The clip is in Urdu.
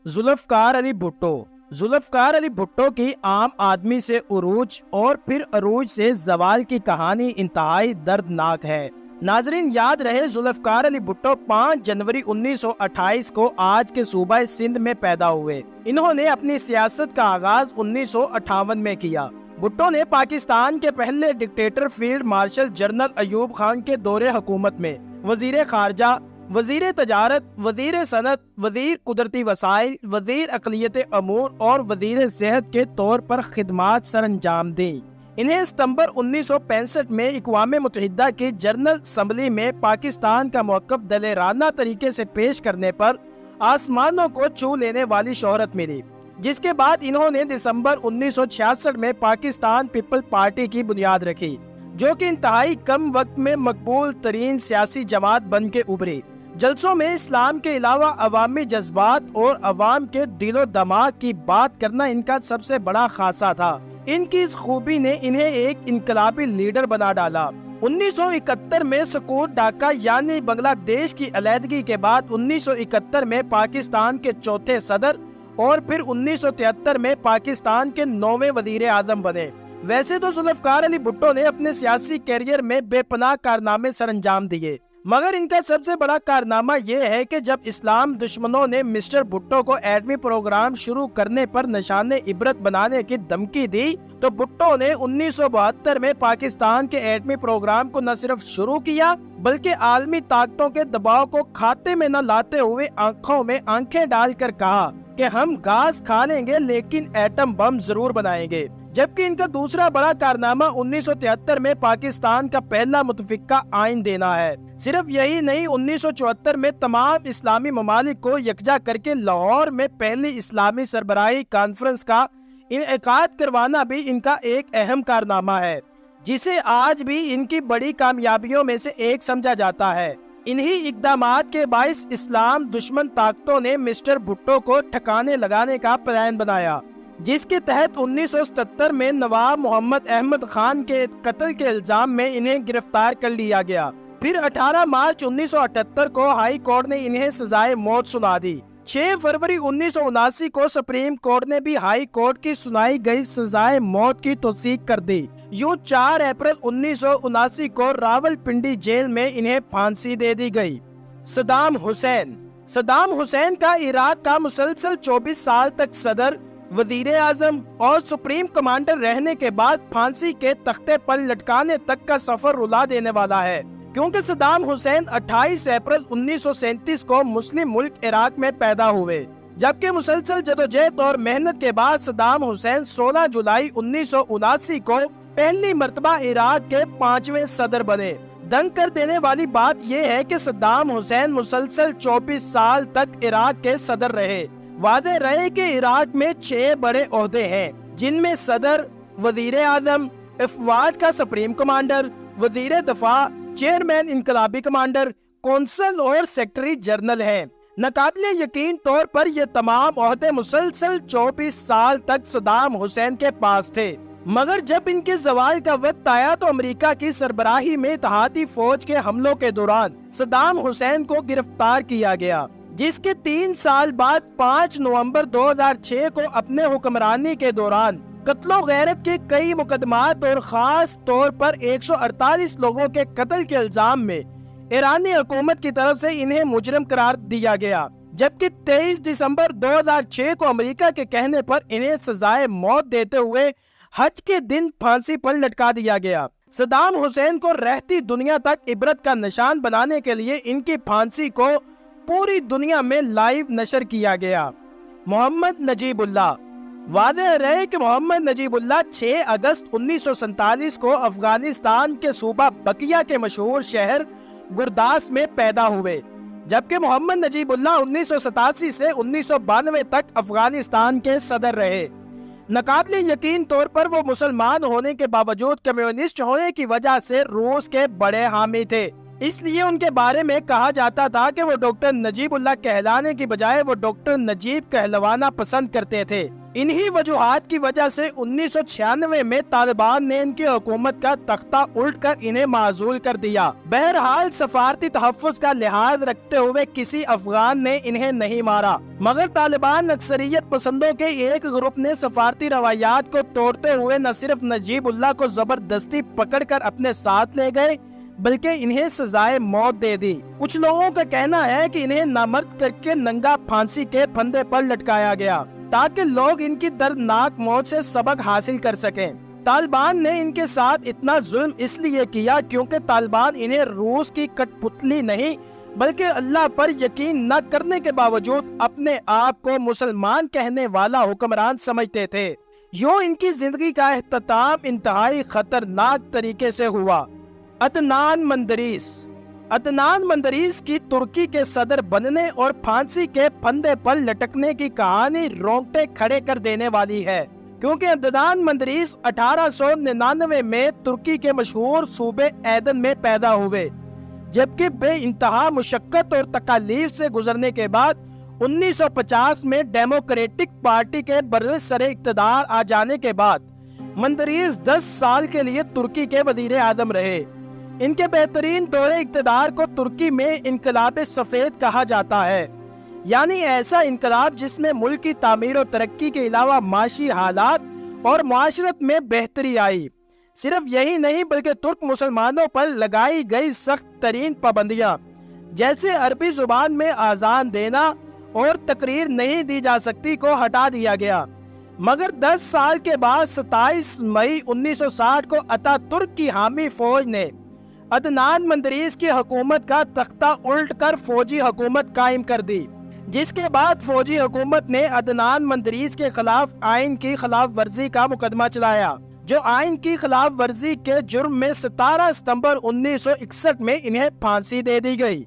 ذوالفقار علی بھٹو۔ ذوالفقار علی بھٹو کی عام آدمی سے عروج اور پھر عروج سے زوال کی کہانی انتہائی دردناک ہے۔ ناظرین یاد رہے، ذوالفقار علی بھٹو 5 جنوری 1928 کو آج کے صوبہ سندھ میں پیدا ہوئے۔ انہوں نے اپنی سیاست کا آغاز 1958 میں کیا۔ بھٹو نے پاکستان کے پہلے dictator field marshal general Ayub Khan کے دور حکومت میں وزیر خارجہ، وزیر تجارت، وزیر صنعت، وزیر قدرتی وسائل، وزیر اقلیت امور اور وزیر صحت کے طور پر خدمات سر انجام دیں۔ انہیں ستمبر 1965 میں اقوام متحدہ کی جنرل اسمبلی میں پاکستان کا موقف دلیرانہ طریقے سے پیش کرنے پر آسمانوں کو چھو لینے والی شہرت ملی، جس کے بعد انہوں نے دسمبر 1966 میں پاکستان پیپل پارٹی کی بنیاد رکھی، جو کہ انتہائی کم وقت میں مقبول ترین سیاسی جماعت بن کے ابھری۔ جلسوں میں اسلام کے علاوہ عوامی جذبات اور عوام کے دل و دماغ کی بات کرنا ان کا سب سے بڑا خاصہ تھا۔ ان کی اس خوبی نے انہیں ایک انقلابی لیڈر بنا ڈالا۔ 1971 میں سکوت ڈھاکہ یعنی بنگلہ دیش کی علیحدگی کے بعد 1971 میں پاکستان کے چوتھے صدر اور پھر 1973 میں پاکستان کے 9ویں وزیر اعظم بنے۔ ویسے تو ذوالفقار علی بھٹو نے اپنے سیاسی کیریئر میں بے پناہ کارنامے سر انجام دیے، مگر ان کا سب سے بڑا کارنامہ یہ ہے کہ جب اسلام دشمنوں نے مسٹر بھٹو کو ایٹمی پروگرام شروع کرنے پر نشان عبرت بنانے کی دھمکی دی، تو بھٹو نے 1972 میں پاکستان کے ایٹمی پروگرام کو نہ صرف شروع کیا بلکہ عالمی طاقتوں کے دباؤ کو کھاتے میں نہ لاتے ہوئے آنکھوں میں آنکھیں ڈال کر کہا کہ ہم گھاس کھا لیں گے لیکن ایٹم بم ضرور بنائیں گے۔ جبکہ ان کا دوسرا بڑا کارنامہ 1973 میں پاکستان کا پہلا متفقہ آئین دینا ہے۔ صرف یہی نہیں، 1974 میں تمام اسلامی ممالک کو یکجا کر کے لاہور میں پہلی اسلامی سربراہی کانفرنس کا انعقاد کروانا بھی ان کا ایک اہم کارنامہ ہے، جسے آج بھی ان کی بڑی کامیابیوں میں سے ایک سمجھا جاتا ہے۔ انہی اقدامات کے باعث اسلام دشمن طاقتوں نے مسٹر بھٹو کو ٹھکانے لگانے کا پلان بنایا، جس کے تحت 1977 میں نواب محمد احمد خان کے قتل کے الزام میں انہیں گرفتار کر لیا گیا۔ پھر 18 مارچ 1978 کو ہائی کورٹ نے انہیں سزائے موت سنا دی۔ 6 فروری 1979 کو سپریم کورٹ نے بھی ہائی کورٹ کی سنائی گئی سزائے موت کی توثیق کر دی۔ یوں 4 اپریل 1979 کو راول پنڈی جیل میں انہیں پھانسی دے دی گئی۔ صدام حسین کا عراق کا مسلسل 24 سال تک صدر، وزیر اعظم اور سپریم کمانڈر رہنے کے بعد پھانسی کے تختے پر لٹکانے تک کا سفر رلا دینے والا ہے، کیونکہ صدام حسین 28 اپریل 1937 کو مسلم ملک عراق میں پیدا ہوئے، جبکہ مسلسل جدوجہد اور محنت کے بعد صدام حسین 16 جولائی 1979 کو پہلی مرتبہ عراق کے 5ویں صدر بنے۔ دنگ کر دینے والی بات یہ ہے کہ صدام حسین مسلسل 24 سال تک عراق کے صدر رہے۔ واضح رہے کہ عراق میں 6 بڑے عہدے ہیں، جن میں صدر، وزیر اعظم، افواج کا سپریم کمانڈر، وزیر دفاع، چیئرمین انقلابی کمانڈر، کونسل اور سیکرٹری جنرل ہیں۔ ناقابل یقین طور پر یہ تمام عہدے مسلسل 24 سال تک صدام حسین کے پاس تھے، مگر جب ان کے زوال کا وقت آیا تو امریکہ کی سربراہی میں اتحادی فوج کے حملوں کے دوران صدام حسین کو گرفتار کیا گیا، جس کے 3 سال بعد 5 نومبر 2006 کو اپنے حکمرانی کے دوران قتل و غیرت کے کئی مقدمات اور خاص طور پر 148 لوگوں کے قتل کے الزام میں ایرانی حکومت کی طرف سے انہیں مجرم قرار دیا گیا، جبکہ 23 دسمبر 2006 کو امریکہ کے کہنے پر انہیں سزائے موت دیتے ہوئے حج کے دن پھانسی پر لٹکا دیا گیا۔ صدام حسین کو رہتی دنیا تک عبرت کا نشان بنانے کے لیے ان کی پھانسی کو پوری دنیا میں لائیو نشر کیا گیا۔ محمد نجیب اللہ۔ واضح رہے کہ محمد نجیب اللہ 6 اگست 1947 کو افغانستان کے صوبہ بکیا کے مشہور شہر گرداس میں پیدا ہوئے، جبکہ محمد نجیب اللہ 1987 سے 1992 تک افغانستان کے صدر رہے۔ ناقابل یقین طور پر وہ مسلمان ہونے کے باوجود کمیونسٹ ہونے کی وجہ سے روس کے بڑے حامی تھے، اس لیے ان کے بارے میں کہا جاتا تھا کہ وہ ڈاکٹر نجیب اللہ کہلانے کی بجائے وہ ڈاکٹر نجیب کہلوانا پسند کرتے تھے۔ انہی وجوہات کی وجہ سے 1996 میں طالبان نے ان کی حکومت کا تختہ الٹ کر انہیں معزول کر دیا۔ بہرحال سفارتی تحفظ کا لحاظ رکھتے ہوئے کسی افغان نے انہیں نہیں مارا، مگر طالبان اکثریت پسندوں کے ایک گروپ نے سفارتی روایات کو توڑتے ہوئے نہ صرف نجیب اللہ کو زبردستی پکڑ کر اپنے ساتھ لے گئے بلکہ انہیں سزائے موت دے دی۔ کچھ لوگوں کا کہنا ہے کہ انہیں نامرد کر کے ننگا پھانسی کے پھندے پر لٹکایا گیا تاکہ لوگ ان کی دردناک موت سے سبق حاصل کر سکیں۔ طالبان نے ان کے ساتھ اتنا ظلم اس لیے کیا کیونکہ طالبان انہیں روس کی کٹ پتلی نہیں بلکہ اللہ پر یقین نہ کرنے کے باوجود اپنے آپ کو مسلمان کہنے والا حکمران سمجھتے تھے۔ یوں ان کی زندگی کا اختتام انتہائی خطرناک طریقے سے ہوا۔ عدنان مندریس کی ترکی کے صدر بننے اور پھانسی کے پھندے پر لٹکنے کی کہانی رونگٹے کھڑے کر دینے والی ہے، کیونکہ عدنان مندریس 1899 میں ترکی کے مشہور صوبے ایدن میں پیدا ہوئے، جبکہ بے انتہا مشقت اور تکالیف سے گزرنے کے بعد 1950 میں ڈیموکریٹک پارٹی کے برسر اقتدار آ جانے کے بعد مندریس 10 سال کے لیے ترکی کے وزیر اعظم رہے۔ ان کے بہترین دور اقتدار کو ترکی میں انقلاب سفید کہا جاتا ہے، یعنی ایسا انقلاب جس میں ملک کی تعمیر و ترقی کے علاوہ معاشی حالات اور معاشرت میں بہتری آئی۔ صرف یہی نہیں بلکہ ترک مسلمانوں پر لگائی گئی سخت ترین پابندیاں جیسے عربی زبان میں اذان دینا اور تقریر نہیں دی جا سکتی کو ہٹا دیا گیا۔ مگر 10 سال کے بعد 27 مئی 1960 کو اتا ترک کی حامی فوج نے عدنان مندریس کی حکومت کا تختہ الٹ کر فوجی حکومت قائم کر دی، جس کے بعد فوجی حکومت نے عدنان مندریس کے خلاف آئین کی خلاف ورزی کا مقدمہ چلایا، جو آئین کی خلاف ورزی کے جرم میں 17 ستمبر 1961 میں انہیں پھانسی دے دی گئی۔